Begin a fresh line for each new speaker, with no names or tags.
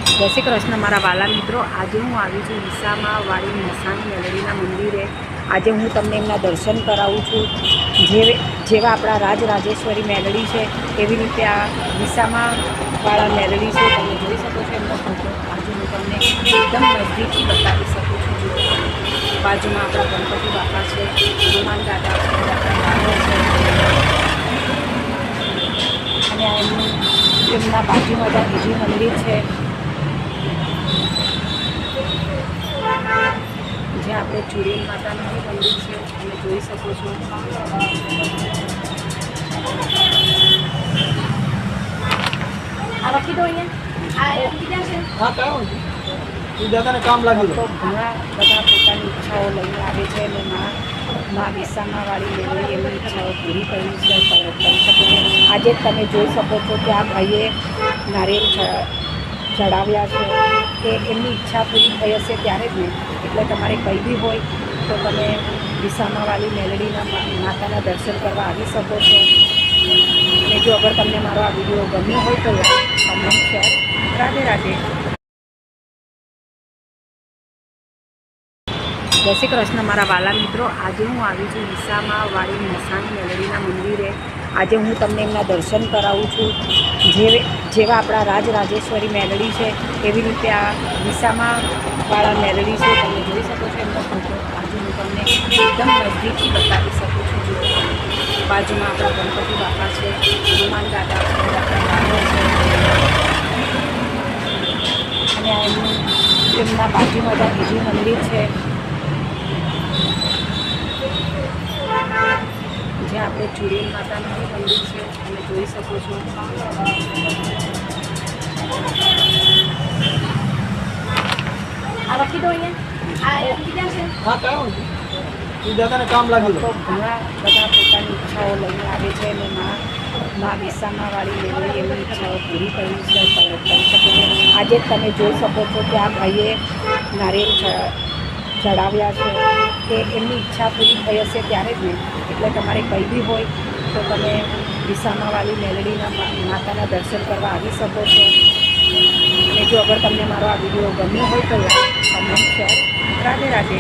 જય શ્રી કૃષ્ણ મારા વાલા મિત્રો, આજે હું આવી છું વિસામા વાળી મસાણી મેલડીના મંદિરે। આજે હું તમને એમના દર્શન કરાવું છું। જેવા આપણા રાજરાજેશ્વરી મેલડી છે એવી રીતે આ વિસામા વાળા મેલડી છે। તમે જોઈ શકો છો એમનો ફોટો। આજે હું તમને એકદમ નજીકથી બતાવી શકું છું। બાજુમાં આપણા ગણપતિ બાપા છે, હનુમાન દાદા છે, આપણા બાળો છે અને આ એમના બાજુમાં જ બીજું મંદિર છે જ્યાં આપણે ચુડેલ માતાનું મંદિર છે, તમે જોઈ શકો છો। આ રાખી દો અહીંયા, આ બીજા છે।
હા, કયો એ દાદાને કામ લાગ્યું
તો ઘણા બધા પોતાની ઈચ્છાઓ લઈને આવે છે અને મા વિસામાવાળી મેલડી એમની ઈચ્છાઓ પૂરી કરી શકે છે। આજે તમે જોઈ શકો છો કે આ ભાઈએ નારિયેળ ચડાવ્યા છે કે એમની ઈચ્છા પૂરી થઈ હશે ત્યારે જ ને। એટલે તમારે કંઈ બી હોય તો તમે વિસામાવાળી મેલડીના માતાના દર્શન કરવા આવી શકો છો। અને જો અગર તમને મારો આ વિડીયો ગમ્યો હોય તો like, comment, share. Radhe Radhe. જય શ્રી કૃષ્ણ મારા વાલા મિત્રો, આજે હું આવી છું વિસામા વાળી મસાણી મેલડીના મંદિરે। આજે હું તમને એમના દર્શન કરાવું છું। જેવા આપણા રાજરાજેશ્વરી મેલડી છે એવી રીતે આ વિસામા વાળા મેલડી છે। તમે જોઈ શકો છો એમનો ફોટો। આજે હું તમને એકદમ નજીકથી બતાવી શકું છું। બાજુમાં આપણા ગણપતિ બાપા છે, હનુમાન દાદા છે, આપણા બાળો છે અને આ એમના બાજુમાં જ બીજું મંદિર છે જ્યાં આપણે ચુડેલ માતાનું મંદિર છે, તમે જોઈ શકો છો। આ રાખી દો અહીંયા, આ બીજા છે।
હા, કયો એ દાદાને કામ લાગ્યું
તો ઘણા બધા પોતાની ઈચ્છાઓ લઈને આવે છે અને મા વિસામાવાળી મેલડી એમની ઈચ્છાઓ પૂરી કરી શકે છે। આજે તમે જોઈ શકો છો કે આ ભાઈએ નારિયેળ ચડાવ્યા છે કે એમની ઈચ્છા પૂરી થઈ હશે ત્યારે જ ને। એટલે તમારે કંઈ બી હોય તો તમે વિસામાવાળી મેલડીના માતાના દર્શન કરવા આવી શકો છો। અને જો અગર તમને મારો આ વિડીયો ગમ્યો હોય તો like, comment, share. Radhe Radhe.